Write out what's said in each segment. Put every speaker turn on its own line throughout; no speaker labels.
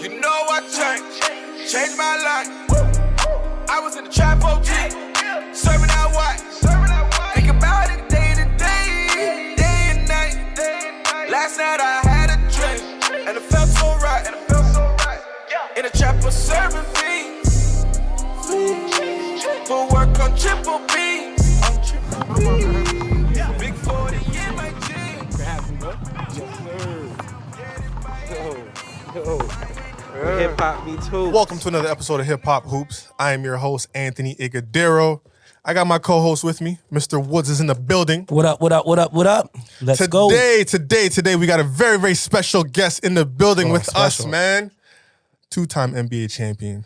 You know I changed my life. I was in the trap OG, serving out white. Think about it day to day, day and night. Last night I had a drink, and it felt so right. In the trap was serving fiends. But work on triple B. Big 40 in my jeans.
Hip hop me too.
Welcome to another episode of Hip Hop Hoops. I am your host, Anthony Igadero. I got my co-host with me. Mr. Woods is in the building.
What up? Let's go.
Today, we got a very, very special guest in the building with us,
special.
man. Two-time NBA champion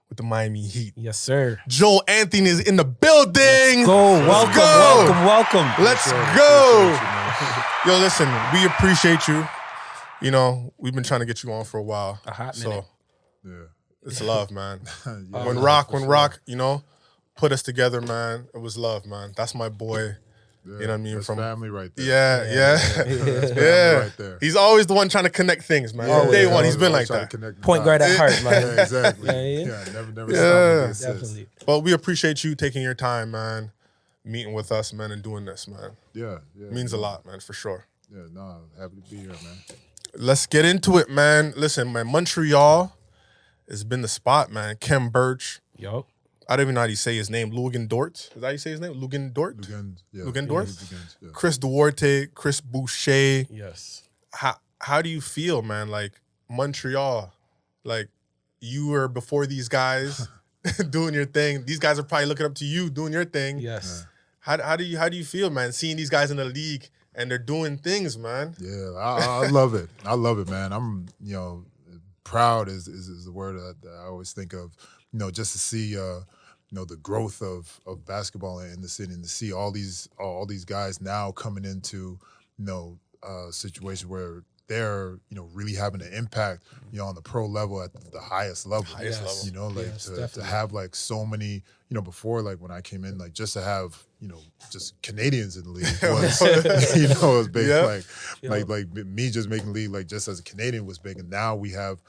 with the Miami Heat.
Yes, sir.
Joel Anthony is in the building.
Welcome.
Let's go. Yo, listen, we appreciate you. You know, we've been trying to get you on for a while.
A hot
so,
minute.
Yeah.
It's love, man.
Yeah,
when Rock, you know, put us together, man, it was love, man. That's my boy.
Yeah,
You know what I mean?
that's
From
family right there.
Yeah.
That's family right there.
He's always the one trying to connect things, man. From day one, he's been like that.
Point guard at heart, man.
Yeah, exactly.
Yeah.
Never
Yeah.
stopped.
Definitely.
But we appreciate you taking your time, man, meeting with us, man, and doing this, man.
Yeah.
It means a lot, man, for sure.
Yeah, no, happy to be here, man.
Let's get into it, man. Listen, man, Montreal has been the spot, man. Kem Birch.
Yo.
I don't even know how you say his name. Lugan Dort. Is that how you say his name? Lugan Dort? Lugan Dort?
Yeah.
Chris Duarte, Chris Boucher.
Yes.
How do you feel, man? Like, Montreal, like, you were before these guys doing your thing. These guys are probably looking up to you doing your thing.
Yes.
How do you feel, man, seeing these guys in the league and they're doing things, man?
Yeah, I love it. I love it, man. I'm, proud is the word that I always think of, just to see, the growth of basketball in the city and to see all these guys now coming into, a situation where they're, really having an impact, on the pro level at the highest level.
Highest level.
To have like so many, before, like when I came in, like just to have, just Canadians in the league was, it was big.
Yep.
Like me just making league, like just as a Canadian was big. And now we have,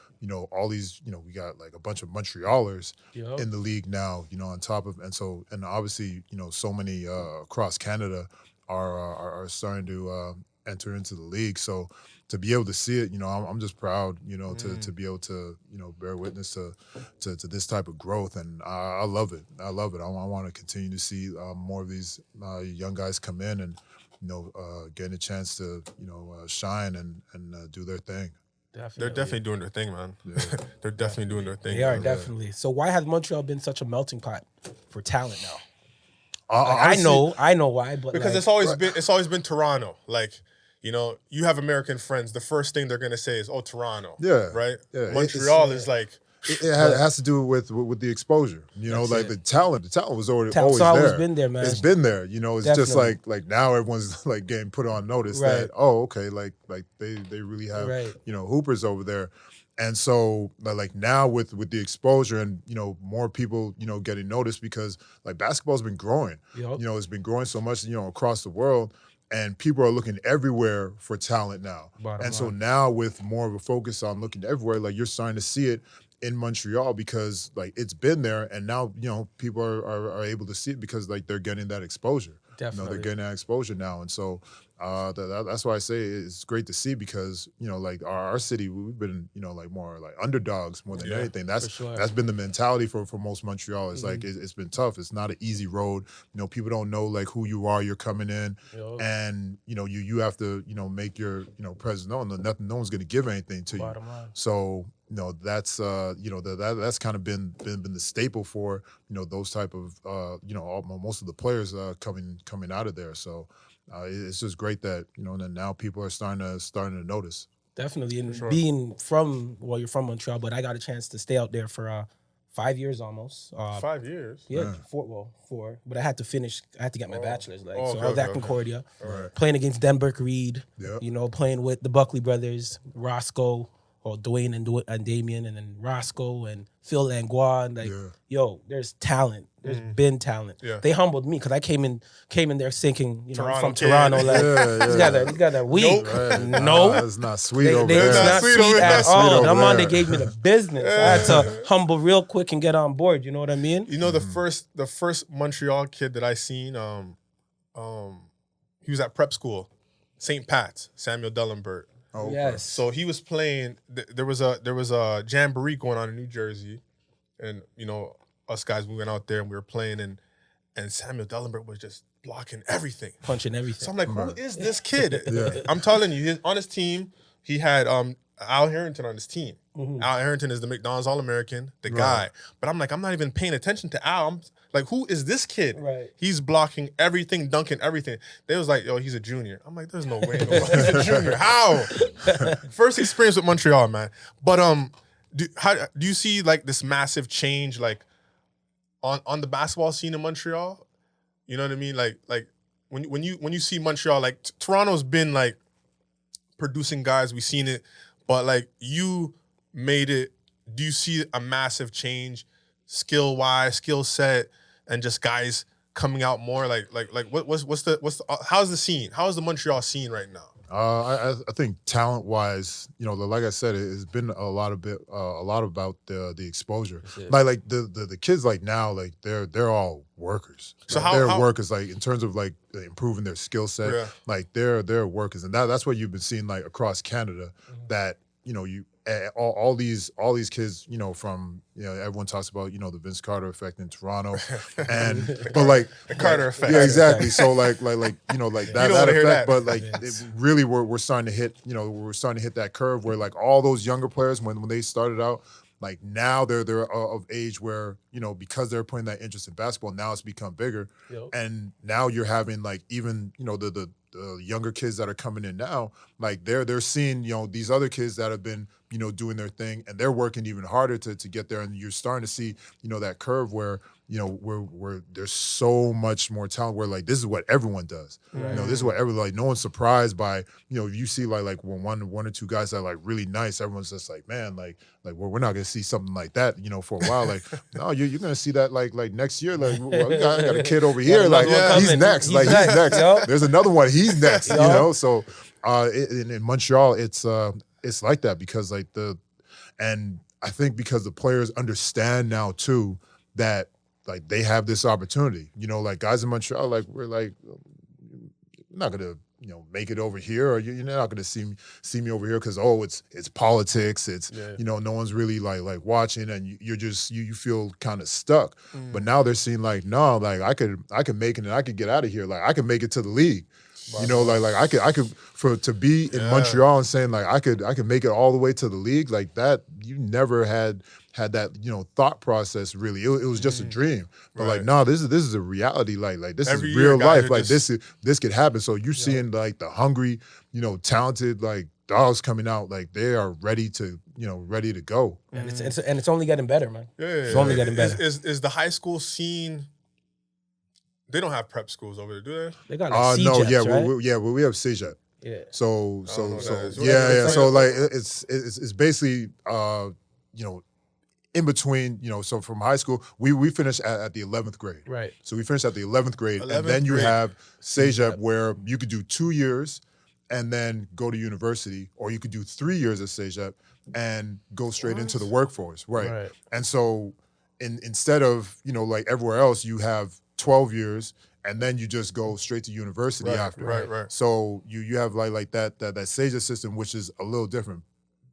all these, we got like a bunch of Montrealers in the league now, on top of, and obviously, so many across Canada are starting to enter into the league. So to be able to see it, I'm just proud, to be able to, bear witness to this type of growth. And I love it. I want to continue to see more of these young guys come in and, getting a chance to, shine and do their thing.
Definitely.
They're definitely doing their thing, man.
Yeah.
They're definitely doing their thing.
They are
man.
definitely. So why has Montreal been such a melting pot for talent now?
Honestly,
I know why, but
Because it's always been Toronto. Like, you have American friends. The first thing they're gonna say is, "Oh, Toronto."
Yeah.
Right.
Yeah.
Montreal is like.
It has to do with the exposure, like the talent. The talent was always
Talent's
always
always
there.
been there, man.
It's been there. It's just
Definitely.
like now everyone's like getting put on notice
Right.
that okay, like they really have
Right.
hoopers over there, and so like now with the exposure and more people getting noticed because like basketball's been growing.
Yup.
It's been growing so much across the world. And people are looking everywhere for talent now.
Bottom
So
line.
now with more of a focus on looking everywhere, like you're starting to see it in Montreal because like it's been there and now, people are able to see it because like they're getting that exposure.
Definitely.
They're getting that exposure now. And so that's why I say it's great to see because, like our city, we've been, like more like underdogs more than anything.
for sure.
That's been the mentality for most Montreal. It's like it's been tough. It's not an easy road. People don't know like who you are. You're coming in and, you have to, make your, presence known. No one's going to give anything to you.
Bottom line.
So, that's that's kind of been the staple for those type of most of the players coming out of there. So it's just great that that now people are starting to notice.
Definitely. And
sure.
being you're from Montreal, but I got a chance to stay out there for 5 years almost.
5 years.
Yeah, four. But I had to finish. I had to get my bachelor's. So
okay,
I was at
okay.
Concordia,
Right.
playing against Denberg Reed.
Yep.
Playing with the Buckley brothers, Roscoe, Dwayne and Damien, and then Roscoe and Phil Langlois. And like, yo, there's talent. There's been talent.
Yeah.
They humbled me because I came in there thinking, you know, I'm from
Toronto
Toronto. Like, these guys are weak.
Right.
No,
it's not sweet over
they
there.
it's not
sweet
sweet
over
at
there.
all.
Sweet over
They
there.
gave me the business. I had to humble real quick and get on board. You know what I mean?
You know, the first Montreal kid that I seen, he was at prep school, St. Pat's, Samuel Dellenbert.
Okay.
Yes.
So he was playing. There was a jamboree going on in New Jersey, and you know, us guys, we went out there and we were playing, and Samuel Dellenbert was just blocking everything,
Punching everything.
So I'm like, who is this kid?
Yeah.
I'm telling you, on his team, he had Al Harrington on his team. Al Harrington is the McDonald's All-American, the guy. But I'm like, I'm not even paying attention to Al. I'm like, who is this kid?
Right.
He's blocking everything, dunking everything. They was like, yo, he's a junior. I'm like, there's no way he's a junior. How? First experience with Montreal, man. But do you see like this massive change like on the basketball scene in Montreal? You know what I mean? Like when you see Montreal, like Toronto's been like producing guys, we've seen it, but like you made it. Do you see a massive change, skill-wise, skill set, and just guys coming out more? Like what's the how's the scene? How is the Montreal scene right now?
I think talent-wise, you know, like I said, it's been a lot about the exposure. Like the kids like now, like they're all workers.
So
like,
how
workers, like in terms of like improving their skill set, like they're workers, and that's what you've been seeing like across Canada. That you know all these kids, you know, from, you know, everyone talks about, you know, the Vince Carter effect in Toronto, and but like
the Carter effect,
yeah, exactly. So like you know, like that effect,
that.
but like it really we're starting to hit, you know, we're starting to hit that curve where like all those younger players when they started out, like now they're of age where, you know, because they're putting that interest in basketball, now it's become bigger, and now you're having like even, you know, the younger kids that are coming in now, like they're seeing, you know, these other kids that have been, you know, doing their thing, and they're working even harder to get there, and you're starting to see, you know, that curve where, you know, where there's so much more talent where like this is what everyone does.
Right.
You know, this is what everyone, like no one's surprised by, you know, if you see like when one or two guys that are like really nice, everyone's just like, man, like we're not gonna see something like that, you know, for a while. Like, no, you're gonna see that like next year. Like, well, I got a kid over here, like he's next. Like he's next. There's another one, he's next, you know. So in Montreal, it's like that because like and I think because the players understand now too that like they have this opportunity, you know, like guys in Montreal, like we're like, you're not gonna, you know, make it over here, or you're not gonna see me over here because it's politics, it's you know, no one's really like watching, and you're just you feel kind of stuck. But now they're seeing like, no, like I could make it and I could get out of here, like I could make it to the league. You know, like I could to be in Montreal and saying like I could make it all the way to the league, like that you never had that, you know, thought process really. It was just a dream. But like, no, this is a reality. Like this
Every
is
year,
real life. Like
just...
this could happen. So you're seeing like the hungry, you know, talented like dogs coming out. Like they are ready to go.
And it's only getting better, man. It's only getting better.
Is the high school scene? They don't have prep schools over there, do they?
They got like
Oh,
no,
CJEPs,
yeah,
right?
we have CJEP.
Yeah.
So
yeah.
So like it's basically you know, in between, you know, so from high school we finished at the 11th grade.
Right.
So we finished at the 11th grade, and then you have CJEP where you could do 2 years and then go to university, or you could do 3 years at CJEP and go straight into the workforce. Right. And so instead of, you know, like everywhere else, you have 12 years and then you just go straight to university after.
Right.
So you have like that CJEP system, which is a little different.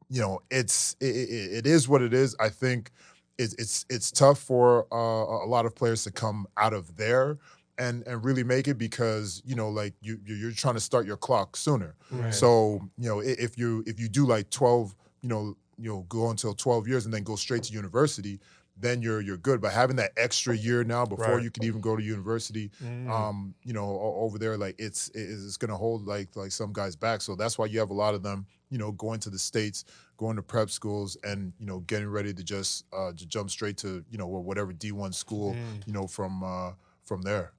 You know, it is what it is. I think it's tough for a lot of players to come out of there and really make it, because, you know, like you're trying to start your clock sooner.
Right.
So, you know, if you do like 12, you know, go until 12 years and then go straight to university, then you're good. But having that extra year now before you can even go to university, you know, over there, like it's going to hold like some guys back. So that's why you have a lot of them, you know, going to the States, going to prep schools, and, you know, getting ready to just jump straight to, you know, whatever D1 school, you know, from there.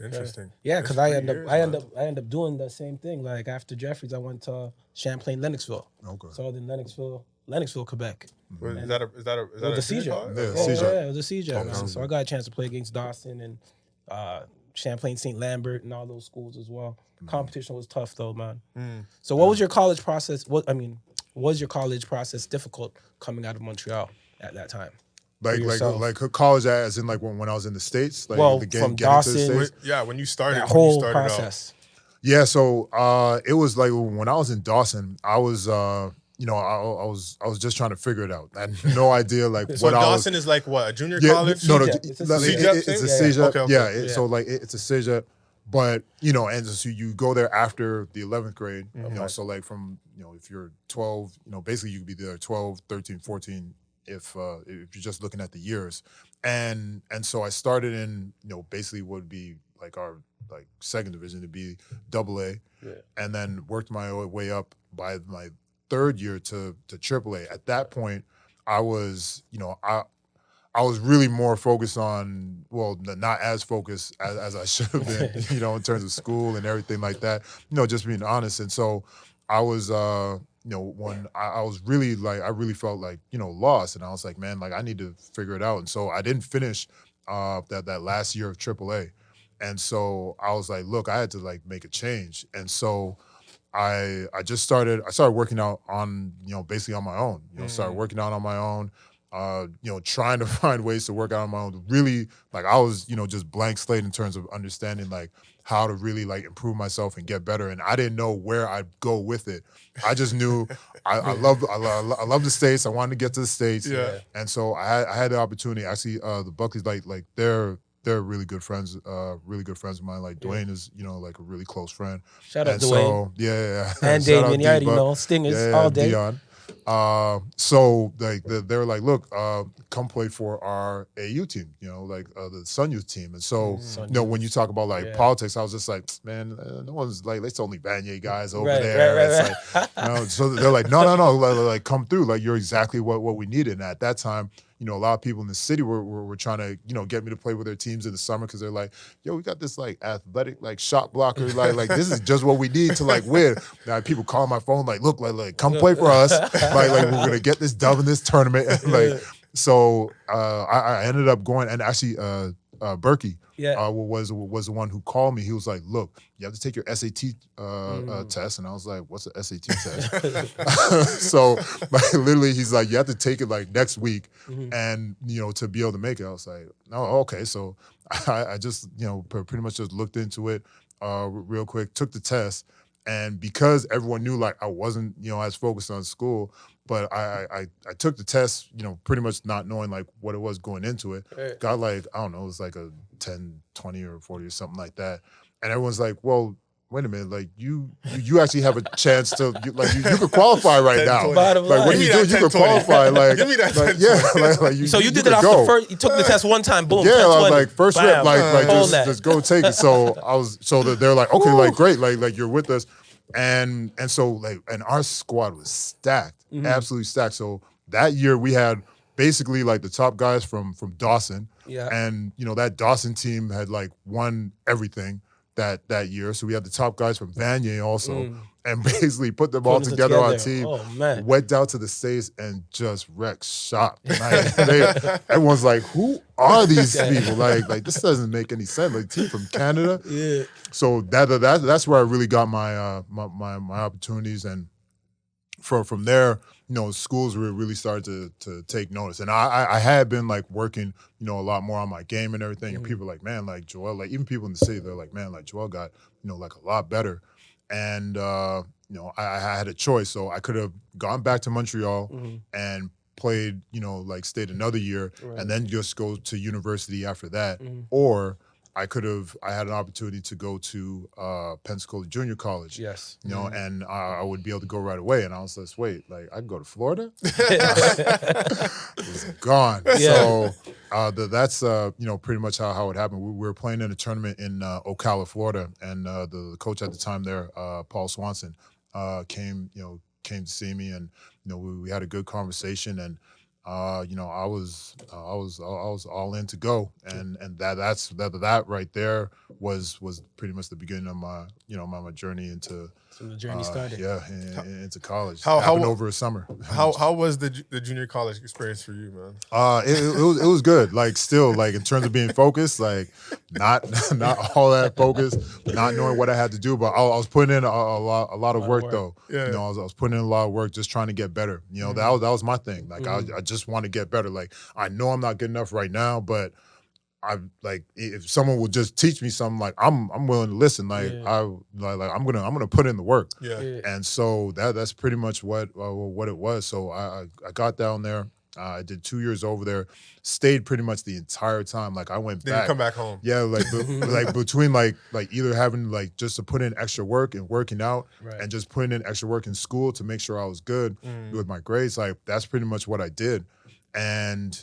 Interesting.
Yeah, because
That's
I
3 years,
I end up doing the same thing. Like after Jeffries, I went to Champlain, Lennoxville.
Okay.
So in Lennoxville, Quebec.
Is
And
that a
it was a
junior
CJ.
college?
Yeah,
Okay.
CJ.
Yeah, it was a CJ.
Okay.
Man. So I got a chance to play against Dawson and Champlain, St. Lambert, and all those schools as well. Competition was tough though, man. So what was your college process? Was your college process difficult coming out of Montreal at that time?
Like college as in like when I was in the States, like
Well,
the
from
getting to the
Dawson-
States.
Yeah, when you started,
That
when you
whole
started
process.
Yeah, so it was like when I was in Dawson, I was you know, I was just trying to figure it out. I had no idea like
out. So
what I was.
Dawson is like what, a junior
Yeah,
college?
no,
CJEP. It's a
CJEP
it's a
thing?
CJEP.
Okay.
Yeah, so like it's a CJEP, but you know, and so you go there after the 11th grade. You know, so like from if you're 12, basically you could be there 12, 13, 14 if you're just looking at the years, and so I started in basically what would be like our like second division to be AA, and then worked my way up by my third year to AAA. At that point, I was I was really more focused on, well, not as focused as I should have been, in terms of school and everything like that, just being honest. And so I was, when I was really like, I really felt like, lost. And I was like, man, like I need to figure it out. And so I didn't finish that last year of AAA. And so I was like, look, I had to like make a change. And so I started working out on, basically on my own, started working out on my own. Trying to find ways to work out on my own. Really, like I was, just blank slate in terms of understanding like how to really like improve myself and get better. And I didn't know where I'd go with it. I just knew I love the States. I wanted to get to the States.
Yeah.
And so I had the opportunity. Actually, the Buckleys like they're really good friends of mine. Like Dwayne is, like a really close friend.
Shout out
And
Dwayne.
So, yeah.
And
Shout out
Damien, you already
D-Buck.
know. Stingers all day.
Dion. So like they were like, look, come play for our AU team, like the Sun Youth team. And so, when you talk about like politics, I was just like, man, no one's like, it's only Vanier guys over there. It's like, so they're like, no, like come through. Like you're exactly what we needed. And at that time, a lot of people in the city were trying to, get me to play with their teams in the summer because they're like, yo, we got this like athletic like shot blocker, like this is just what we need to like win. Now people call my phone like, look, like come play for us, like we're gonna get this dub in this tournament, like so. I ended up going and actually Berkey was the one who called me. He was like, look, you have to take your SAT test. And I was like, what's the SAT test? So like literally he's like, you have to take it like next week and, to be able to make it. I was like, oh, okay. So I just, pretty much just looked into it real quick, took the test. And because everyone knew like I wasn't, as focused on school, but I took the test, pretty much not knowing like what it was going into it.
Right.
Got like, I don't know, it was like a 10, 20 or 40 or something like that. And everyone's like, well, wait a minute, like you actually have a chance to you could qualify right now.
Bottom
Like
line.
what are you doing? You could qualify. Like
Give me that
like,
10,
yeah, like you.
So you did
could
it off
go.
the first. You took the test one time. Boom.
Yeah,
10, 20.
like first
Bam.
rip, like
Hold that.
just go take it. So they're like, okay, like great, like you're with us, and so like and our squad was stacked, absolutely stacked. So that year we had basically like the top guys from Dawson, and that Dawson team had like won everything that year. So we had the top guys from Vanier also, and basically put them all
Putting it
together on a
together.
team.
Oh, man.
Went down to the States and just wrecked shop. Like, everyone's like, who are these people? Like this doesn't make any sense. Like team from Canada.
Yeah.
So that's where I really got my my opportunities, and from there, schools really started to take notice. And I had been like working, a lot more on my game and everything. And people were like, man, like Joel, like even people in the city, they're like, man, like Joel got, like a lot better. And I had a choice. So I could have gone back to Montreal and played, like stayed another year and then just go to university after that. Or I had an opportunity to go to Pensacola Junior College.
Yes.
And I would be able to go right away. And I was like, wait, like I can go to Florida? It was gone.
Yeah.
So that's pretty much how it happened. We were playing in a tournament in Ocala, Florida, and the coach at the time there, Paul Swanson, came to see me, and we had a good conversation, and I was all in to go, and that right there was pretty much the beginning of my my journey into
So the journey started.
into college.
How
Happened over a summer.
How was the junior college experience for you, man?
It was good. Like still, like in terms of being focused, like not all that focused, not knowing what I had to do, but I was putting in a lot of work though.
Yeah.
I was putting in a lot of work, just trying to get better. That was my thing. Like I just want to get better. Like I know I'm not good enough right now, but I like if someone would just teach me something, like I'm willing to listen. Like I'm gonna put in the work.
Yeah.
And so that's pretty much what it was. So I got down there. I did 2 years over there. Stayed pretty much the entire time. Like I went
Then
back.
you come back home.
Yeah, like like between like either having like just to put in extra work and working out, and just putting in extra work in school to make sure I was good with my grades. Like that's pretty much what I did. And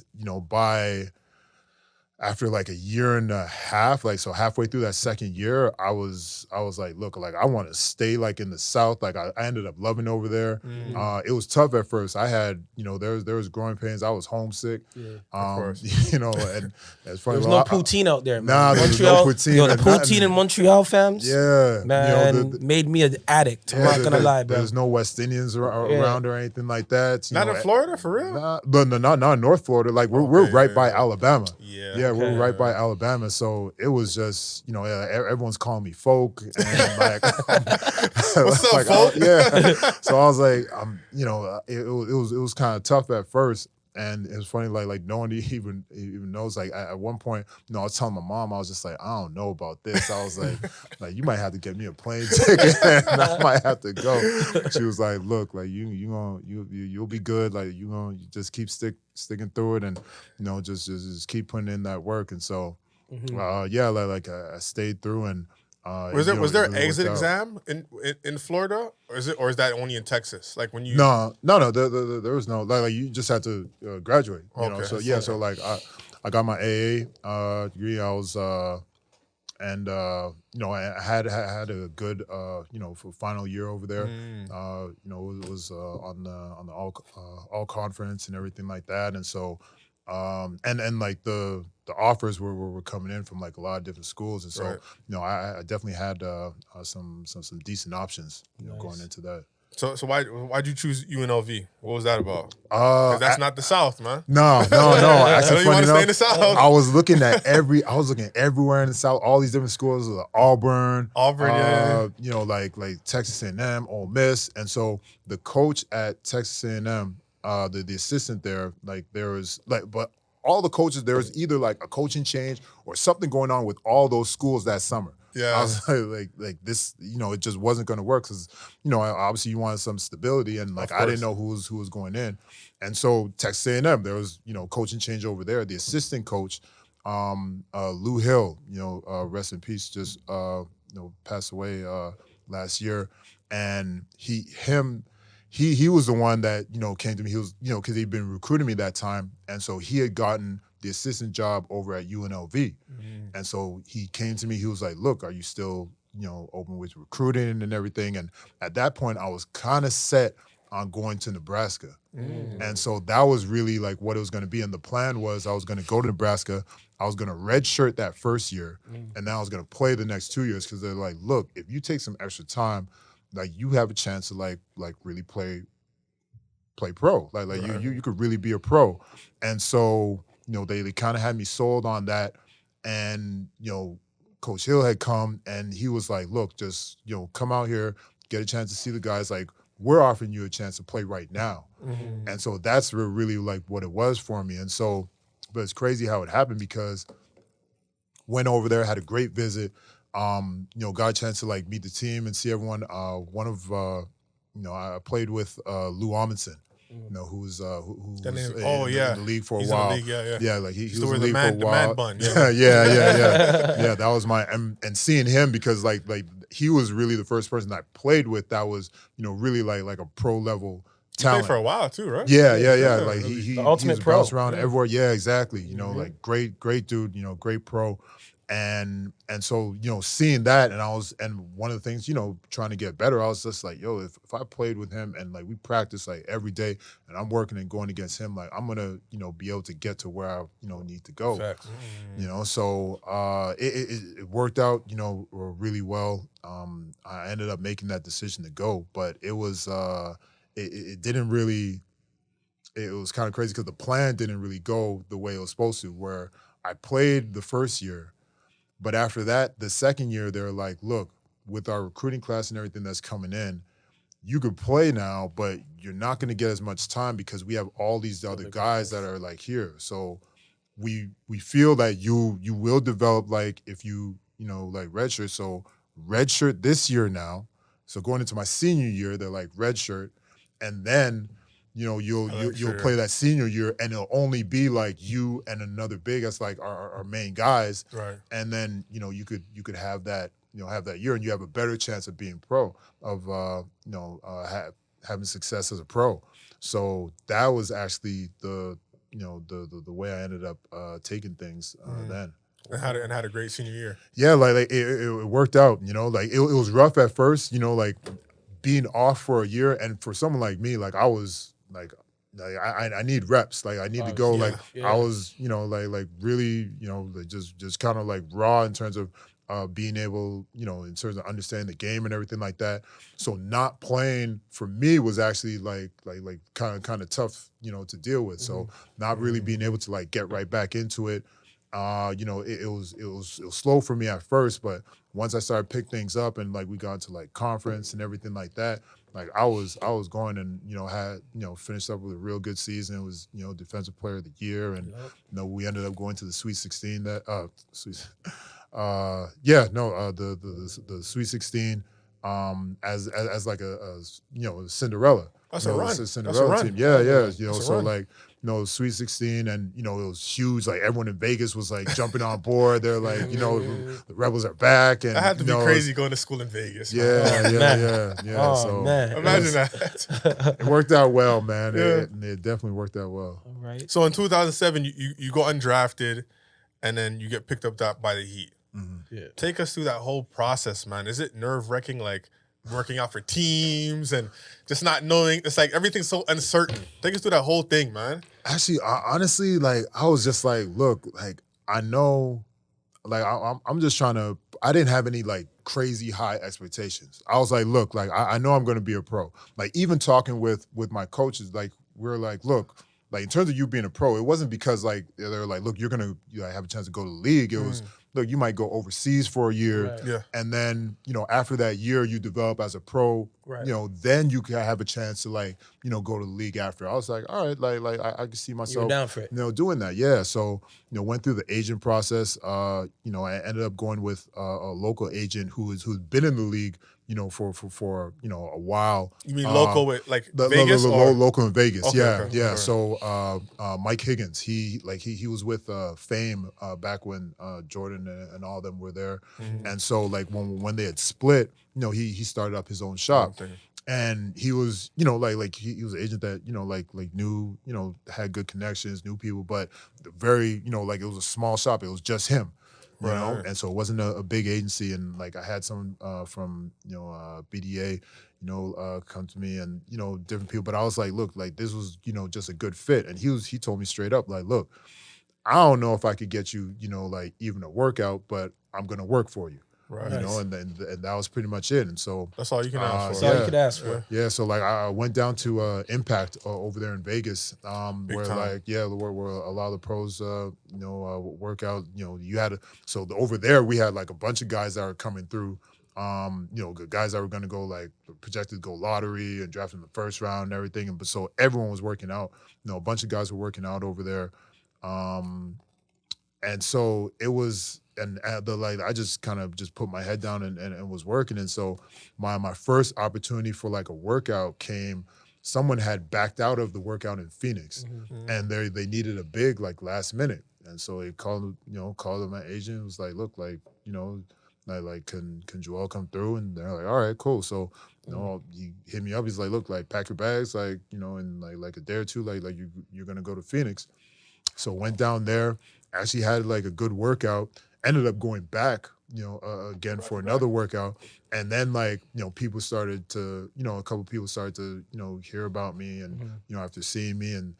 after like a year and a half, like so halfway through that second year, I was like, look, like I want to stay like in the South. Like I ended up loving over there. It was tough at first. I had, there was growing pains. I was homesick.
Of course.
And it's funny.
There was no poutine out there, man.
Nah, there was no
Montreal,
poutine.
the poutine in Montreal, fams.
Yeah,
man, made me an addict. I'm not gonna lie, bro.
There's no West Indians around or anything like that.
Not in Florida, for real?
Not in North Florida. Like we're right by Alabama.
Yeah,
we're right by Alabama, so it was just everyone's calling me folk, and like
what's up,
like,
folk?
So I was like, it was kind of tough at first, and it was funny like no one even knows. Like at one point, I was telling my mom, I was just like, I don't know about this. I was like you might have to get me a plane ticket, and I might have to go. She was like, look, like you'll be good. Like you just keep sticking through it, and just keep putting in that work. And so I stayed through. And
was there an
really
exit
worked out.
exam in Florida, or is that only in Texas? Like when you
no there was no like you just had to graduate. So like I got my AA degree. I was I had a good for final year over there. It was on the all conference and everything like that. And so and like the offers were coming in from like a lot of different schools. And so I definitely had some decent options going into that.
So why'd you choose UNLV? What was that about? Because that's not the South, man.
No. Actually,
I know you want to stay in the South.
I was looking everywhere in the South. All these different schools, like Auburn, like Texas A&M, Ole Miss, and so the coach at Texas A&M, the assistant there, like there was like, but all the coaches, there was either like a coaching change or something going on with all those schools that summer.
Yeah,
I was like this, it just wasn't going to work because, obviously you wanted some stability, and like I didn't know who was going in, and so Texas A&M, there was coaching change over there. The assistant coach, Lou Hill, rest in peace, just passed away last year, and he was the one that came to me. He was because he'd been recruiting me that time, and so he had gotten the assistant job over at UNLV. And so he came to me, he was like, look, are you still, open with recruiting and everything? And at that point, I was kind of set on going to Nebraska. And so that was really like what it was going to be. And the plan was I was going to go to Nebraska, I was going to redshirt that first year, and then I was going to play the next 2 years because they're like, look, if you take some extra time, like you have a chance to like really play pro. Like you could really be a pro. And so, they kind of had me sold on that. And, Coach Hill had come and he was like, look, just, come out here, get a chance to see the guys. Like, we're offering you a chance to play right now. And so that's really like what it was for me. And so, but it's crazy how it happened because went over there, had a great visit, got a chance to like meet the team and see everyone. I played with Lou Amundsen. Who was in the league for a while.
In the league,
yeah, like he was in the league
for a while.
The man bun.
Yeah.
Yeah, that was my and seeing him because like he was really the first person I played with that was really like a pro level talent.
He played for a while too, right?
Yeah. Like he
the ultimate
was
pro.
bounced around everywhere. Yeah, exactly. Like great dude. Great pro. And so, seeing that, and one of the things, trying to get better, I was just like, yo, if I played with him and like we practice like every day and I'm working and going against him, like I'm gonna, be able to get to where I, need to go.
Facts.
So it worked out, really well. I ended up making that decision to go, but it was it didn't really. It was kind of crazy because the plan didn't really go the way it was supposed to. Where I played the first year. But after that, the second year, they're like, look, with our recruiting class and everything that's coming in, you could play now, but you're not going to get as much time because we have all these other guys that are like here. So we feel that you will develop like if you like redshirt. So redshirt this year now. So going into my senior year, they're like redshirt, and then you'll play that senior year, and it'll only be like you and another big as like our main guys,
right?
And then you could have that have that year, and you have a better chance of being pro, of having success as a pro. So that was actually the way I ended up taking things then.
And had a great senior year.
Yeah, like it worked out. Like it was rough at first. Like being off for a year, and for someone like me, like I was. Like I need reps. Like I need to go. I was, like really, like just kind of like raw in terms of being able, in terms of understanding the game and everything like that. So not playing for me was actually like kind of tough, to deal with. So not really being able to like get right back into it. It was slow for me at first, but once I started pick things up and like we got to like conference and everything like that, like I was going and had finished up with a real good season. It was defensive player of the year, and we ended up going to the Sweet 16. The Sweet 16 as like a Cinderella.
That's a run.
It's a Cinderella team. Yeah. So
run.
like. Sweet 16, and it was huge. Like everyone in Vegas was like jumping on board. They're like, the Rebels are back, and
I had to be crazy going to school in Vegas.
Yeah.
Oh,
so
man.
Imagine that.
It worked out well, man.
Yeah.
It definitely worked out well.
All right.
So in 2007, you go undrafted, and then you get picked up by the Heat.
Mm-hmm.
Yeah.
Take us through that whole process, man. Is it nerve-wracking, like working out for teams and just not knowing? It's like everything's so uncertain. Take us through that whole thing, man.
Actually, honestly, like I was just like, look, like I know, like I'm just trying to. I didn't have any like crazy high expectations. I was like, look, like I know I'm going to be a pro. Like even talking with my coaches, like we're like, look, like in terms of you being a pro, it wasn't because like they're like, look, you're gonna have a chance to go to the league. It was, look, you might go overseas for a year,
Right.
and then after that year you develop as a pro.
Right.
Then you can have a chance to like go to the league after. I was like, all right, like I can see myself,
You were down for it.
doing that. Yeah. So went through the agent process. I ended up going with a local agent who's been in the league. For a while.
You mean local with like
The
Vegas or
local in Vegas?
Okay,
yeah,
okay,
yeah.
okay.
So Mike Higgins, he was with Fame back when Jordan and all of them were there, and so like when they had split, he started up his own shop. And he was, he was an agent that, like knew, had good connections, knew people, but very, like it was a small shop. It was just him. You know, and so it wasn't a big agency, and like I had someone from BDA, come to me, and different people. But I was like, look, like this was just a good fit, and he told me straight up, like, look, I don't know if I could get you, like even a workout, but I'm gonna work for you.
Right.
And that was pretty much it. And so
That's all you can ask for.
That's all you could ask for.
yeah, so like I went down to Impact over there in Vegas, where
time.
like where a lot of the pros work out. Over there we had like a bunch of guys that were coming through. Guys that were going to go like projected to go lottery and draft in the first round and everything. But so everyone was working out. A bunch of guys were working out over there, and so it was. And I just kind of just put my head down and was working. And so my first opportunity for like a workout came. Someone had backed out of the workout in Phoenix, and they needed a big like last minute. And so they called my agent. Was like, look, like can Joel come through? And they're like, all right, cool. So he hit me up. He's like, look, like pack your bags, like in like a day or two, like you're gonna go to Phoenix. So went down there. Actually had like a good workout, ended up going back, again for another workout. And then people started to, a couple people started to, hear about me and, after seeing me, and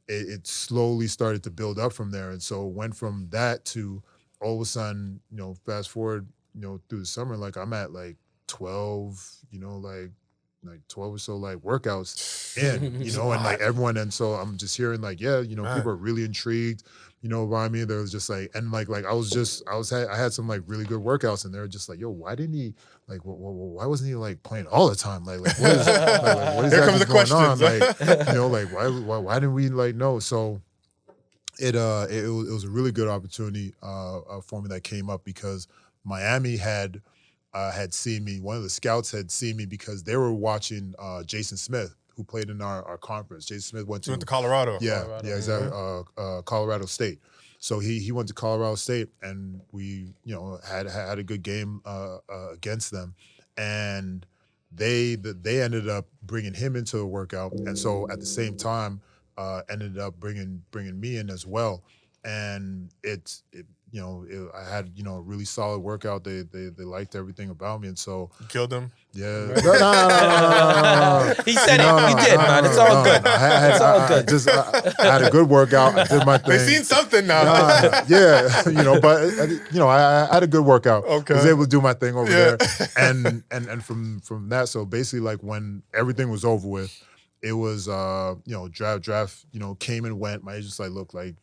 it slowly started to build up from there. And so went from that to all of a sudden, fast forward, through the summer, like I'm at like 12, like 12 or so like workouts in, and like everyone. And so I'm just hearing like, people are really intrigued, by me. There was just like, and like I had some like really good workouts, and they were just like, yo, why didn't he like, why wasn't he like playing all the time? Like what is, what is
Here
that
comes the
going on?
questions.
Like, why didn't we like know? So it was a really good opportunity for me that came up because Miami had seen me. One of the scouts had seen me because they were watching Jason Smith, who played in our conference. Jason Smith went to
Colorado.
Yeah, exactly. Colorado State. So he went to Colorado State, and we had a good game against them, and they ended up bringing him into the workout, and so at the same time ended up bringing me in as well, and I had a really solid workout. They liked everything about me, and so
You killed him.
yeah.
No. He said it. He did, man. It's all good. It's all good.
I had a good workout. I did my thing.
They seen something now.
Yeah, but I had a good workout.
Okay.
I was able to do my thing over there, and from that, so basically like when everything was over with, it was draft came and went. My agent's like, look, like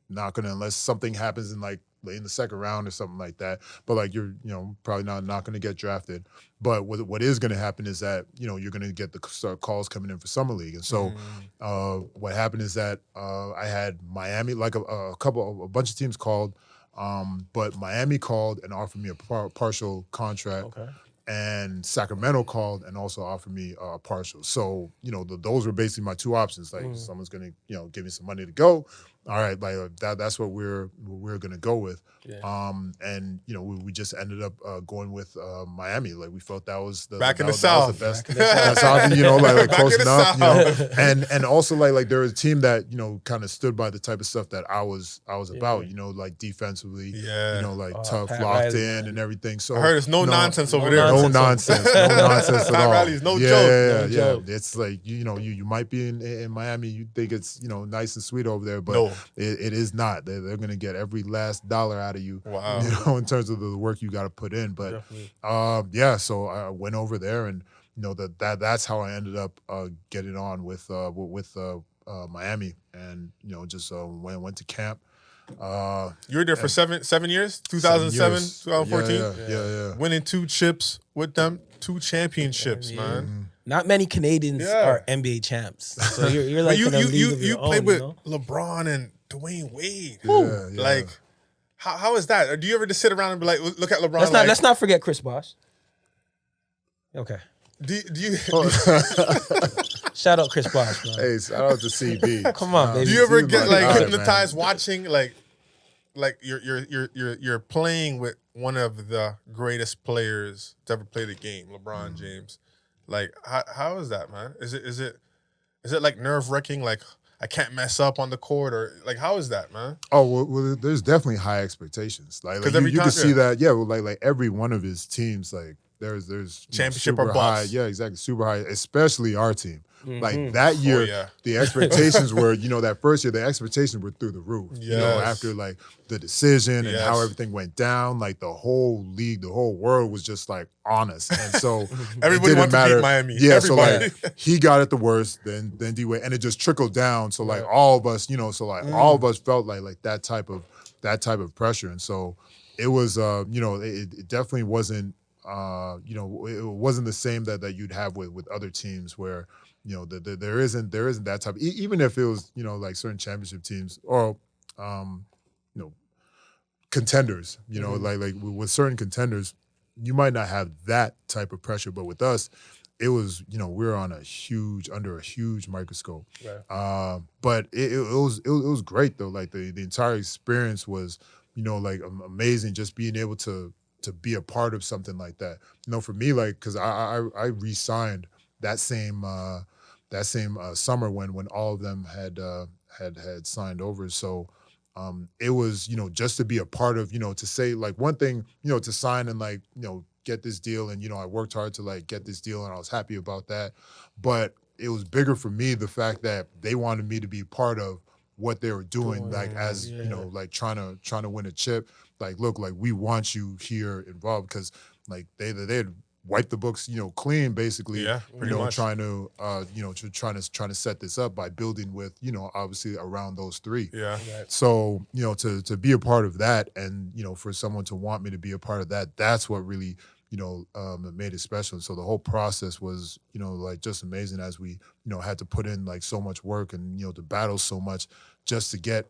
not gonna, unless something happens in the second round or something like that, but like you're probably not gonna get drafted. But what is gonna happen is that you're gonna get the calls coming in for summer league. And so what happened is that I had Miami, like a bunch of teams called, but Miami called and offered me a partial contract.
Okay.
And Sacramento called and also offered me a partial. So, those were basically my two options. Like someone's gonna, give me some money to go. All right, like that's what we're gonna go with.
Yeah.
And we just ended up going with Miami. Like we felt that was the
Back in the
that
South.
was the best. That's obviously, like
Back
close
in the
enough.
South.
And also like there was a team that kind of stood by the type of stuff that I was about. Like defensively.
Yeah.
Like tough,
Pat
locked
Riley,
in,
man.
and everything. So
I heard it's no nonsense over
no
there.
no nonsense at
Pat
all.
Riley's no
yeah,
joke.
Yeah.
joke.
It's like you might be in Miami, you think it's nice and sweet over there, but
No.
it is not. They're gonna get every last dollar out of you.
Wow.
In terms of the work you got to put in. But so I went over there, and that's how I ended up getting on with Miami, and just went to camp.
You were there for 7 years, 2007, 2014.
Yeah.
Winning 2 chips with them, 2 championships, man.
Not many Canadians are NBA champs. So you're like in a league of
you
your
played
own,
with LeBron and Dwayne Wade.
Yeah.
Like, how is that? Or do you ever just sit around and be like, look at LeBron?
Let's not forget Chris Bosh. Okay.
Do you
Shout out Chris Bosh, man.
Hey, shout out to CB.
Come on, baby.
do you ever
Seems
get
like
like
it,
hypnotized watching like you're playing with one of the greatest players to ever play the game, LeBron James? Like how is that, man? Is it like nerve-wracking, like I can't mess up on the court, or like how is that, man?
Oh well, there's definitely high expectations. Like
every
you
time-
can see that, like every one of his teams, like there's
Championship
super
or
high,
bust.
yeah, exactly, super high, especially our team. Like that year,
yeah.
the expectations were, that first year, the expectations were through the roof.
Yes.
After like the decision and how
Yes.
everything went down, like the whole league, the whole world was just like on us. And so
Everybody
it didn't
wanted to
matter.
beat Miami.
Yeah,
Everybody.
so like he got it the worst, then D-Wade, and it just trickled down. So like all of us, all of us felt like that type of pressure. And so it was, it definitely wasn't, it wasn't the same that you'd have with other teams where, there isn't that type. Even if it was, like certain championship teams or, contenders, like with certain contenders, you might not have that type of pressure, but with us, it was, we're on under a huge microscope.
Right.
But it was great though. Like the entire experience was, like amazing. Just being able to be a part of something like that. For me, like, cause I re-signed that same summer when all of them had signed over. So it was, just to be a part of, to say like one thing, to sign and like, get this deal. And, I worked hard to like get this deal and I was happy about that. But it was bigger for me, the fact that they wanted me to be part of what they were doing, like as, like trying to win a chip. Like, look, like we want you here involved because like they had wiped the books, clean basically.
Yeah, pretty much.
Trying to trying to set this up by building with, obviously around those three.
Yeah.
So, to be a part of that and, for someone to want me to be a part of that, that's what really, made it special. And so the whole process was, like just amazing as we, had to put in like so much work and, to battle so much just to get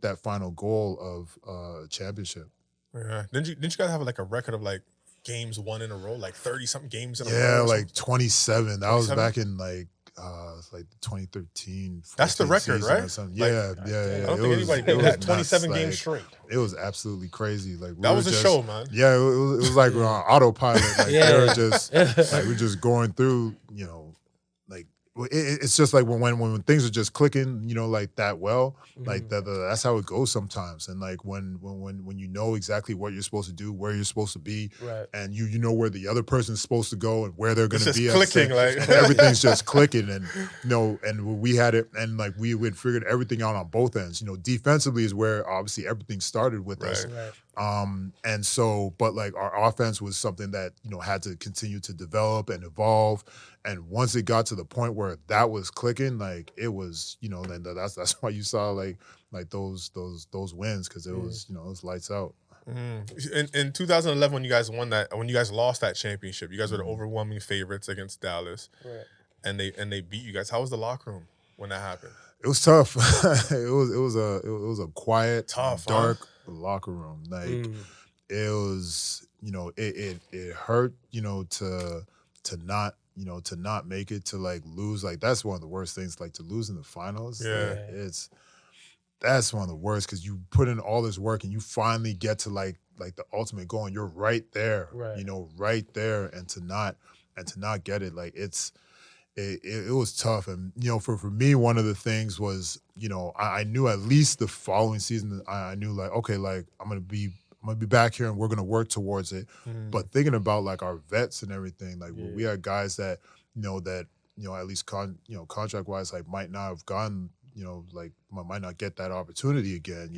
that final goal of championship.
Yeah. Didn't you guys have like a record of like games won in a row, like 30-something games in a row?
Yeah, like 27. That was back in like 2013.
That's the record, right?
Yeah.
I don't think anybody did that. 27 games straight.
It was absolutely crazy. Like
that was a show, man.
Yeah, it was like on autopilot. Like they were just like we're just going through, like it's just like when things are just clicking, like that well, like that's how it goes sometimes. And like when you know exactly what you're supposed to do, where you're supposed to be, and you know where the other person's supposed to go and where they're going to be.
Clicking, like
everything's just clicking, and and we had it, and like we had figured everything out on both ends. Defensively is where obviously everything started with us. And so, but like our offense was something that, had to continue to develop and evolve. And once it got to the point where that was clicking, like it was, then that's why you saw like those wins, because it was, it was lights out.
In 2011, when you guys lost that championship, you guys were the overwhelming favorites against Dallas, and they beat you guys. How was the locker room when that happened?
It was tough. it was a quiet,
tough,
dark locker room. Like it was, it hurt, to not make it, to like lose. Like that's one of the worst things. Like to lose in the finals.
Yeah,
that's one of the worst, because you put in all this work and you finally get to like the ultimate goal and you're right there. Right there, and to not get it, like it was tough. And, for me, one of the things was, I knew at least the following season, I knew like, okay, like I'm going to be back here and we're going to work towards it. But thinking about like our vets and everything, like we had guys that, at least contract wise, like might not have gone, like might not get that opportunity again,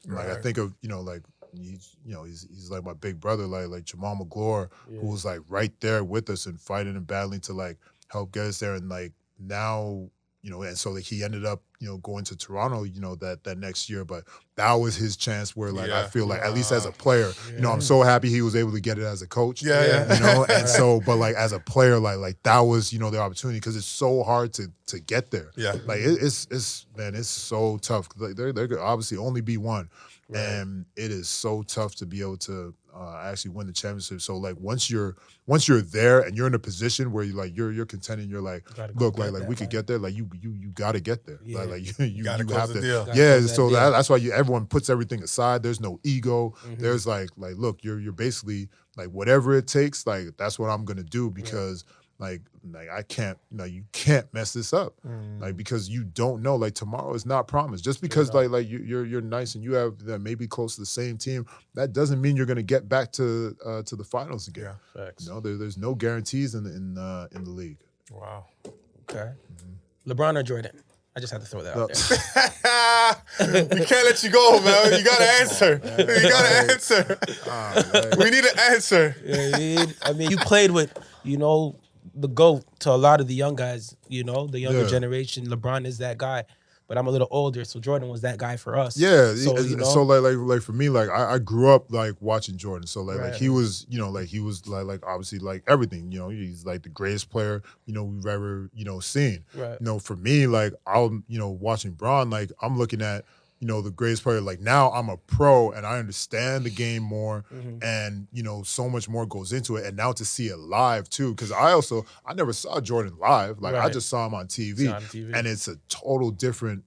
Like I think of, like, he's like my big brother, like Jamal McGlure, who was like right there with us and fighting and battling to like help get us there. And like now, and so like he ended up, going to Toronto, that next year. But that was his chance where like I feel like at least as a player, I'm so happy he was able to get it as a coach. And so, but like as a player, like that was, the opportunity, because it's so hard to get there. Like it's so tough. Like there could obviously only be one. And it is so tough to be able to actually win the championship. So like once you're there and you're in a position where you're contending, you're like, look, like we could get there. Like you got to get there. Like you have to.
Deal.
Yeah. So that's why everyone puts everything aside. There's no ego. There's like look, you're basically like whatever it takes. Like that's what I'm gonna do, because. Like I can't, you can't mess this up, like, because you don't know, like tomorrow is not promised. Just because like you're nice and you have maybe close to the same team, that doesn't mean you're gonna get back to the finals again.
Facts.
There's no guarantees in the league.
Wow.
Okay. LeBron or Jordan? I just had to throw that out there.
We can't let you go, man. You gotta answer. You gotta answer. We need an answer.
I mean, you played with, the GOAT to a lot of the young guys, the younger generation. LeBron is that guy, but I'm a little older, so Jordan was that guy for us.
Yeah, so like for me, like I grew up like watching Jordan. So like he was, like he was like obviously like everything, he's like the greatest player, we've ever, seen. For me, like I'll, watching Bron, like I'm looking at, the greatest player. Like now I'm a pro and I understand the game more, and so much more goes into it. And now to see it live too, because I never saw Jordan live. Like I just saw him on TV, and it's a total different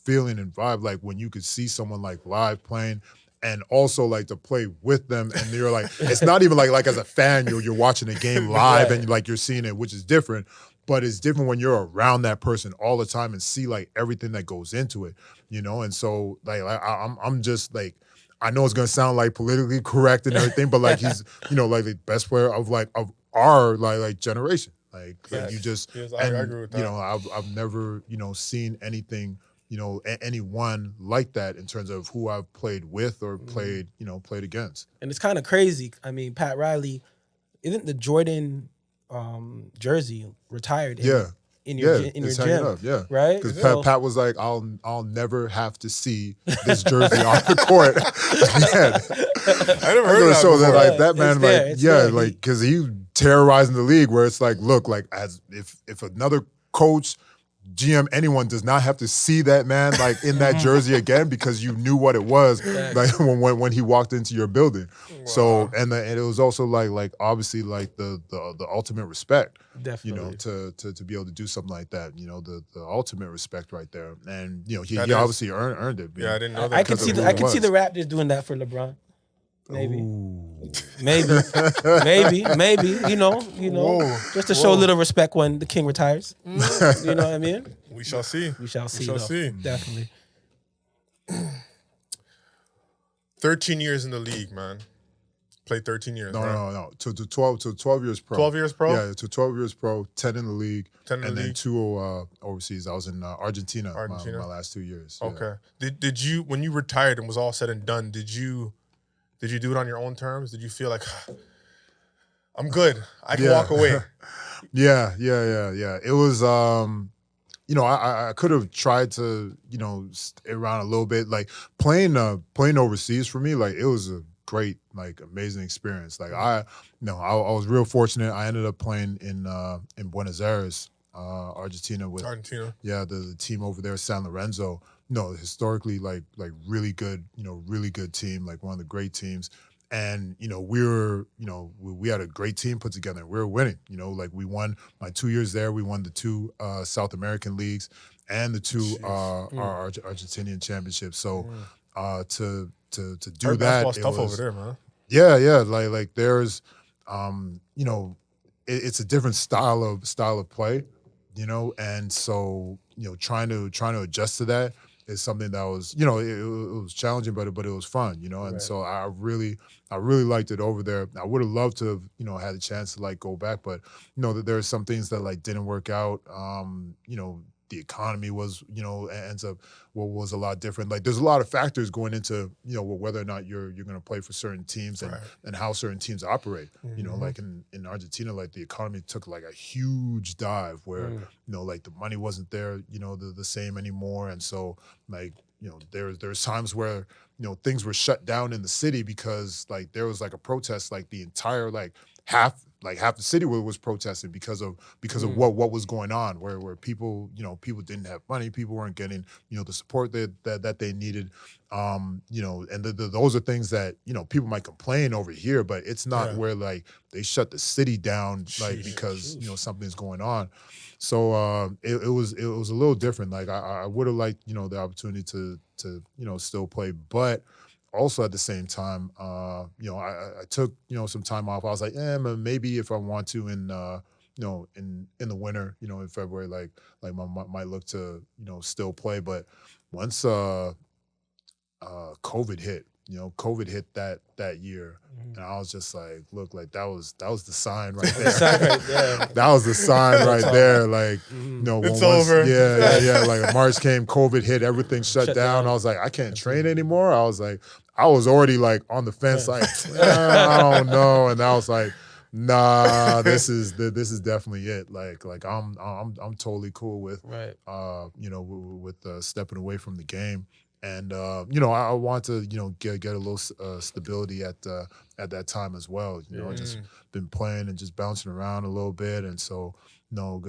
feeling and vibe. Like when you could see someone like live playing, and also like to play with them, and you're like, it's not even like as a fan you're watching a game live and like you're seeing it, which is different. But it's different when you're around that person all the time and see like everything that goes into it, you know. And so like I'm just like, I know it's gonna sound like politically correct and everything, but like he's, you know, like the best player of our like generation. Like you just,
yes,
and
I agree with that.
you know, I've never, you know, seen anything, you know, anyone like that in terms of who I've played with or played against.
And it's kind of crazy. I mean, Pat Riley, isn't the Jordan jersey retired? In your
it's
gym,
hanging up, yeah,
right?
Because
So,
Pat was like, I'll never have to see this jersey on the court again.
I never heard of that
So
before.
like that man,
it's there.
like because he terrorizing the league where it's like, look, like as if another coach, GM, anyone does not have to see that man like in that jersey again because you knew what it was like when he walked into your building. Wow. So and it was also like obviously like the ultimate respect,
definitely,
you know, to be able to do something like that, you know, the ultimate respect right there. And you know he obviously earned it.
Yeah, I didn't know that.
I could see the Raptors doing that for LeBron. Maybe. Maybe. You know,
Whoa.
just to show a little respect when the king retires. You know what I mean?
We shall see.
We shall see. Definitely.
13 years in the league, man. Played 13 years.
No. To 12 years pro.
12 years pro?
Yeah, to 12 years pro, 10 in the league,
10 in the
and then
league.
2 overseas. I was in Argentina. My last 2 years.
Okay. Yeah. Did you, when you retired and was all said and done, did you do it on your own terms? Did you feel like, I'm good, I can walk away? Yeah.
It was, you know, I could have tried to, you know, stay around a little bit. Like playing overseas for me, like it was a great, like amazing experience. Like I was real fortunate. I ended up playing in Buenos Aires, Argentina with the team over there, San Lorenzo. No, historically, like really good, you know, really good team, like one of the great teams. And, you know, we had a great team put together. We were winning, you know, like we won my 2 years there. We won the 2 South American leagues and the 2 Argentinian championships. So to do that,
it tough over there, man.
Yeah. Like there's, you know, it's a different style of play, you know, and so, you know, trying to adjust to that is something that was, you know, it was challenging, but it was fun, you know, and so I really liked it over there. I would have loved to have, you know, had a chance to like go back, but you know, that there are some things that like didn't work out. You know, the economy was, you know, ends up was a lot different. Like there's a lot of factors going into, you know, whether or not you're going to play for certain teams and how certain teams operate. You know, like in Argentina, like the economy took like a huge dive where, you know, like the money wasn't there, you know, the same anymore. And so like, you know, there's times where, you know, things were shut down in the city because like there was like a protest, like the entire like half the city was protesting because of what was going on, where people, you know, people didn't have money, people weren't getting, you know, the support that they needed, you know, and those are things that, you know, people might complain over here, but it's not where like they shut the city down like because you know something's going on. So it was a little different. Like I would have liked, you know, the opportunity to you know still play, but also at the same time, you know, I took, you know, some time off. I was like, maybe if I want to in you know, in the winter, you know, in February, like might look to, you know, still play. But once COVID hit, you know, that year, and I was just like, look, like that was the sign right there. That was the sign right there. Like, you know,
it's over.
Yeah. Like March came, COVID hit, everything shut down. I was like, I can't train anymore. I was like, I was already like on the fence, like, I don't know. And I was like, nah, this is definitely it. Like I'm totally cool with, you know, with stepping away from the game. And you know, I want to, you know, get a little stability at that time as well. You know, just been playing and just bouncing around a little bit, and so you know,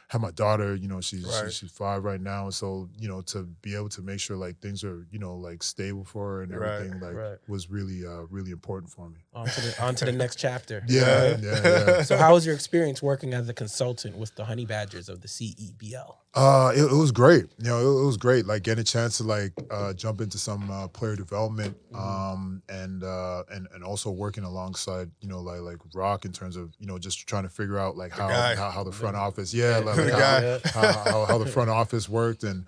have my daughter. You know, she's 5 right now, and so you know, to be able to make sure like things are, you know, like stable for her and everything was really really important for me.
On to the next chapter.
Yeah.
So how was your experience working as a consultant with the Honey Badgers of the CEBL?
It was great. You know, it was great. Like getting a chance to like jump into some player development, and also working alongside, you know, like Rock in terms of, you know, just trying to figure out like how the front office, how the front office worked, and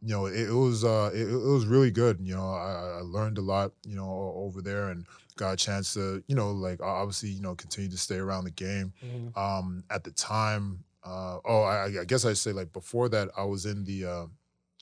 you know, it was really good. You know, I learned a lot, you know, over there, and got a chance to, you know, like obviously, you know, continue to stay around the game. At the time. I guess I'd say like before that I was in the, you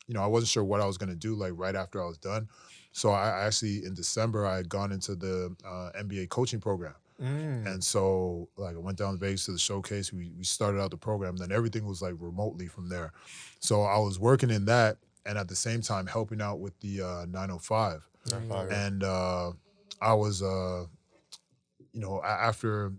know, I wasn't sure what I was going to do like right after I was done. So I actually in December I had gone into the NBA coaching program. And so like I went down to Vegas to the showcase. We started out the program, then everything was like remotely from there. So I was working in that and at the same time helping out with the 905. And I was you know, after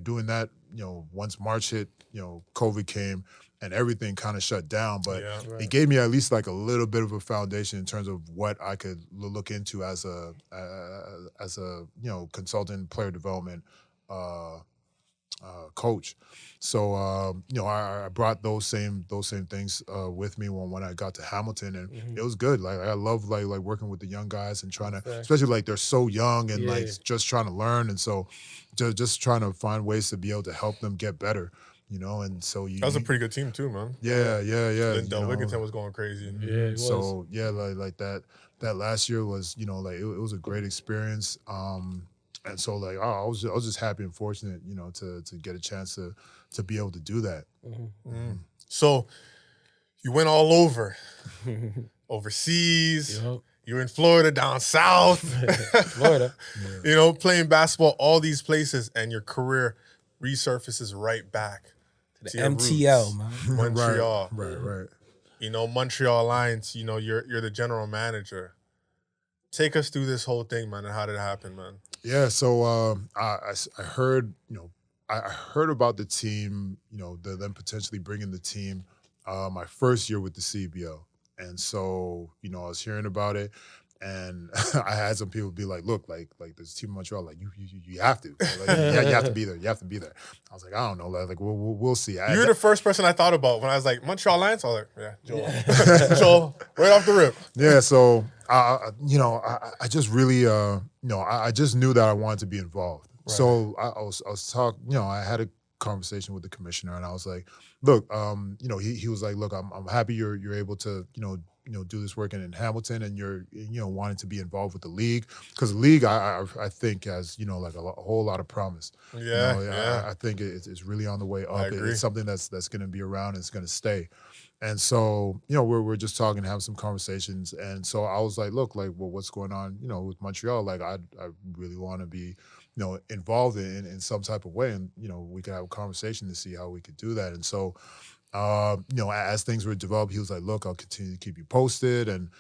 doing that, you know, once March hit, you know, COVID came and everything kind of shut down. But it gave me at least like a little bit of a foundation in terms of what I could look into as a you know, consultant player development coach. So you know, I brought those same things with me when I got to Hamilton, and it was good. Like I love like working with the young guys and trying to, especially like they're so young and like just trying to learn, and so just trying to find ways to be able to help them get better. You know, and so
that was a pretty good team too, man.
Yeah.
Del Wigginton was going crazy.
Yeah, it was.
So yeah, like that last year was, you know, like it was a great experience. And so like I was just happy and fortunate, you know, to get a chance to be able to do that.
So you went all over, overseas.
Yep.
You were in Florida, down south,
Florida.
you know, playing basketball, all these places, and your career resurfaces right back
The
to your
MTL,
roots.
man.
Montreal.
Right.
You know, Montreal Alliance, you know, you're the general manager. Take us through this whole thing, man, and how did it happen, man?
Yeah, so I heard, you know, I heard about the team, you know, them potentially bringing the team my first year with the CBL. And so, you know, I was hearing about it, and I had some people be like, look, like this team in Montreal, like you have to. Like, you have to be there. You have to be there. I was like, I don't know. Like we'll see.
You were the first person I thought about when I was like, Montreal Alliance? I was like, yeah, Joel. Joel, right off the rip.
Yeah, so, you know, I just really, you know, I just knew that I wanted to be involved. Right. So I was talking, you know, I had a conversation with the commissioner, and I was like, look, you know, he was like, look, I'm happy you're able to, you know, do this work in Hamilton, and you're, you know, wanting to be involved with the league, because the league I think has, you know, like a whole lot of promise.
Yeah,
you know, I think it's really on the way up. It's something that's going to be around and it's going to stay. And so, you know, we're just talking, having some conversations, and so I was like, look, like, well, what's going on, you know, with Montreal? Like, I really want to be, you know, involved in some type of way, and you know, we could have a conversation to see how we could do that. And so, you know, as things were developed, he was like, look, I'll continue to keep you posted, and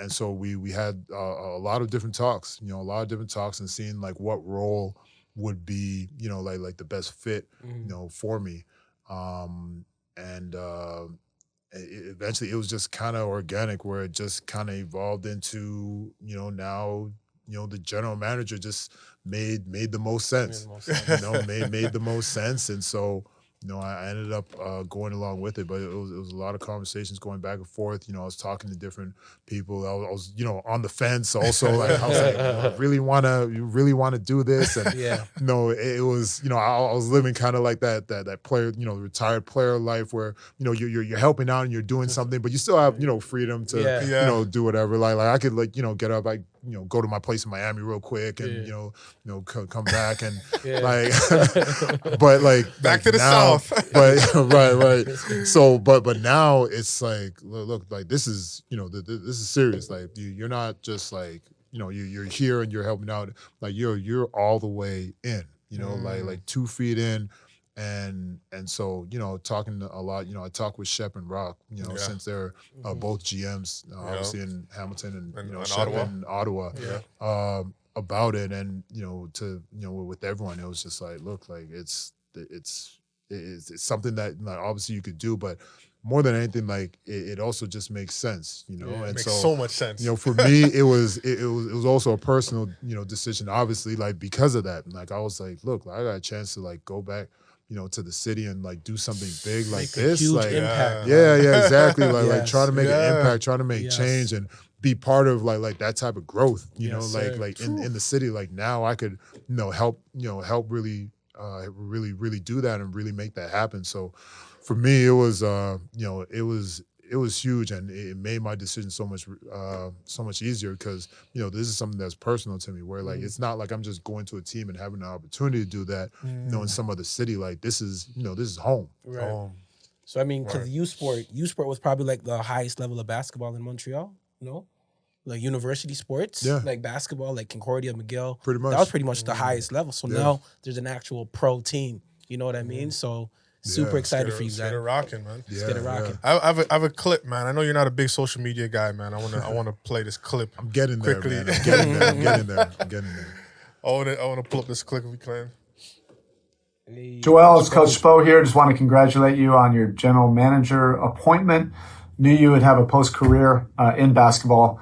so we had a lot of different talks, you know, and seeing like what role would be, you know, like the best fit, you know, for me. Eventually it was just kind of organic, where it just kind of evolved into, you know, now, you know, the general manager just made the most sense. You know, made the most sense. And so, you know, I ended up going along with it, but it was a lot of conversations going back and forth. You know, I was talking to different people. I was you know, on the fence also. Like, I was like, I really want to do this. And, you know, it was, you know, I was living kind of like that player, you know, retired player life, where, you know, you're helping out and you're doing something, but you still have, you know, freedom to, you know, do whatever. Like I could, like, you know, get up, you know, go to my place in Miami real quick, and you know, come back, and like, but like
back to the
now,
South.
But right. So, but now it's like, look, like this is, you know, this is serious. Like you're not just like, you know, you're here and you're helping out. Like you're all the way in. You know, like 2 feet in. And so, you know, talking a lot, you know, I talk with Shep and Rock, you know, since they're both GMs, obviously in Hamilton and you know, Shep in Ottawa, about it. And, you know, with everyone, it was just like, look, like it's something that, like, obviously you could do, but more than anything, like it also just makes sense, you know. And
makes
so
much sense.
You know, for me, it was also a personal, you know, decision, obviously, like because of that. And like I was like, look, I got a chance to like go back, to the city and like do something big like
Make a
this.
huge
Like,
impact.
yeah, exactly. Like
Yes.
trying to make an impact, trying to make
Yes.
change, and be part of like that type of growth.
Yes,
Like
sir.
in the city. Like now I could help really really do that and really make that happen. So for me, it was it was huge, and it made my decision so much easier because this is something that's personal to me. Where like it's not like I'm just going to a team and having an opportunity to do that. In some other city, like this is this is home.
Right. So I mean, because U Sport was probably like the highest level of basketball in Montreal. Like university sports, like basketball, like Concordia, McGill.
Pretty much.
That was pretty much the highest level. So now there's an actual pro team. You know what I mean? So super excited for you guys.
Get it rocking, man.
Let's get it rocking.
I have a clip, man. I know you're not a big social media guy, man. I wanna play this clip.
I'm getting there,
quickly.
man. I'm getting there.
I wanna pull up this clip if we can.
Joel, it's Coach Spo here. Just want to congratulate you on your general manager appointment. Knew you would have a post-career in basketball,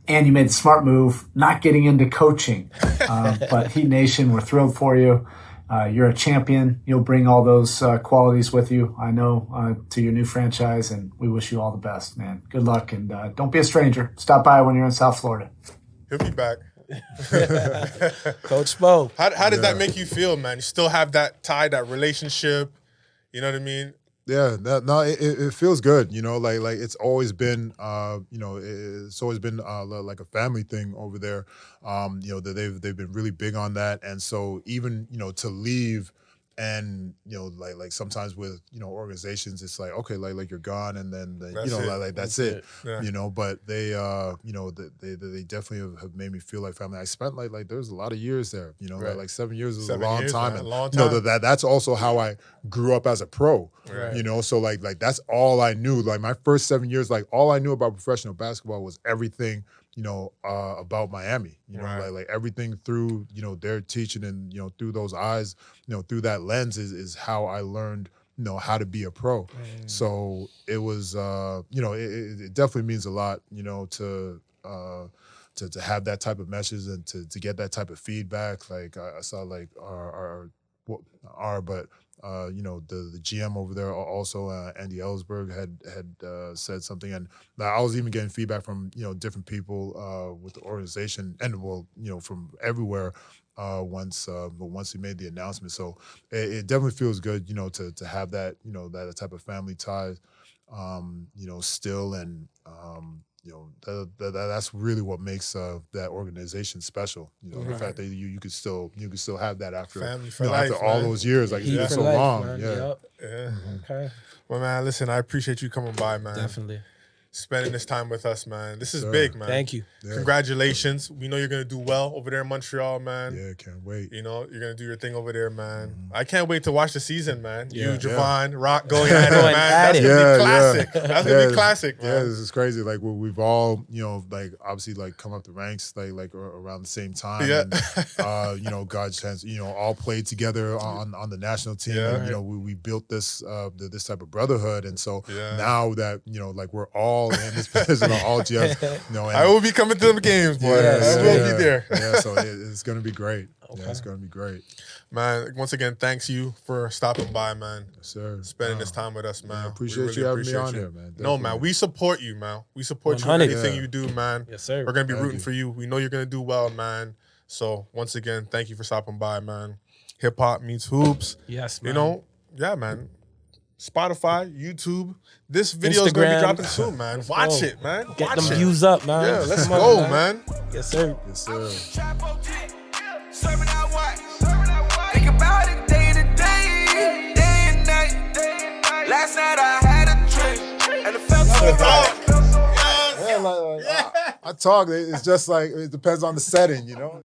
and you made a smart move not getting into coaching. But Heat Nation, we're thrilled for you. You're a champion. You'll bring all those qualities with you, I know, to your new franchise, and we wish you all the best, man. Good luck, and don't be a stranger. Stop by when you're in South Florida.
He'll be back.
Coach Spo.
How does that make you feel, man? You still have that tie, that relationship. You know what I mean?
Yeah, it feels good. Like it's always been, it's always been like a family thing over there. That they've been really big on that, and so even to leave. And like sometimes with organizations, it's like okay, like you're gone, and then that's it.
Yeah.
But they they definitely have made me feel like family. I spent like there's a lot of years there. Like 7 years is a long time,
man,
and
long time.
That's also how I grew up as a pro.
Right.
So like that's all I knew. Like my first 7 years, like all I knew about professional basketball was everything. About Miami, like everything through, their teaching and, through those eyes, through that lens is how I learned, how to be a pro. So it was, it definitely means a lot, to have that type of message and to get that type of feedback. Like I saw like the GM over there also, Andy Ellsberg had said something, and I was even getting feedback from different people with the organization, and from everywhere once he made the announcement. So it definitely feels good, to have that that type of family ties, still, and that's really what makes that organization special. The fact that you could still have that after
family for life,
after all those years, like it's been so long.
Man.
Yeah.
Yep. Okay.
Well, man, listen, I appreciate you coming by, man.
Definitely.
Spending this time with us, man. This is big, man.
Thank you.
Yeah.
Congratulations. We know you're going to do well over there in Montreal, man.
Yeah, can't wait.
You're going to do your thing over there, man. I can't wait to watch the season, man.
Yeah.
You, Javon, Rock going at it, man. That's
at
going to
it.
be classic. That's going to be classic, man.
Yeah, this is crazy. Like we've all, like obviously like come up the ranks like around the same time.
Yeah.
And, God's chance, all played together on the national team.
Yeah.
And, we built this this type of brotherhood. And so
Yeah.
now that, like we're all in this position, all GMs, and
I will be coming to the games, boy.
Yes,
I will be there.
Yeah, so it's going to be great.
Okay.
Yeah, it's going to be great.
Man, once again, thanks you for stopping by, man.
Yes, sir.
Spending this time with us, man.
I appreciate
We
you having me
appreciate
on
you.
here, man.
No, man,
Definitely.
we support you, man. We support you in
100.
anything
Yeah.
you do, man.
Yes, sir.
We're going to be
Thank
rooting
you.
for you. We know you're going to do well, man. So, once again, thank you for stopping by, man. Hip Hop Meets Hoops.
Yes, man.
Yeah, man. Spotify, YouTube. This video is going to be
Instagram.
dropping soon, man. Watch
go.
it, man.
Get
Watch
them
it.
views up, man.
Yeah, let's
Come on,
go, man.
Yes, sir.
Yes, sir.
Serving out what? Think about it day to day, day and night. Last night I had a drink and it felt so right.
Yeah, I talk. It's just like it depends on the setting,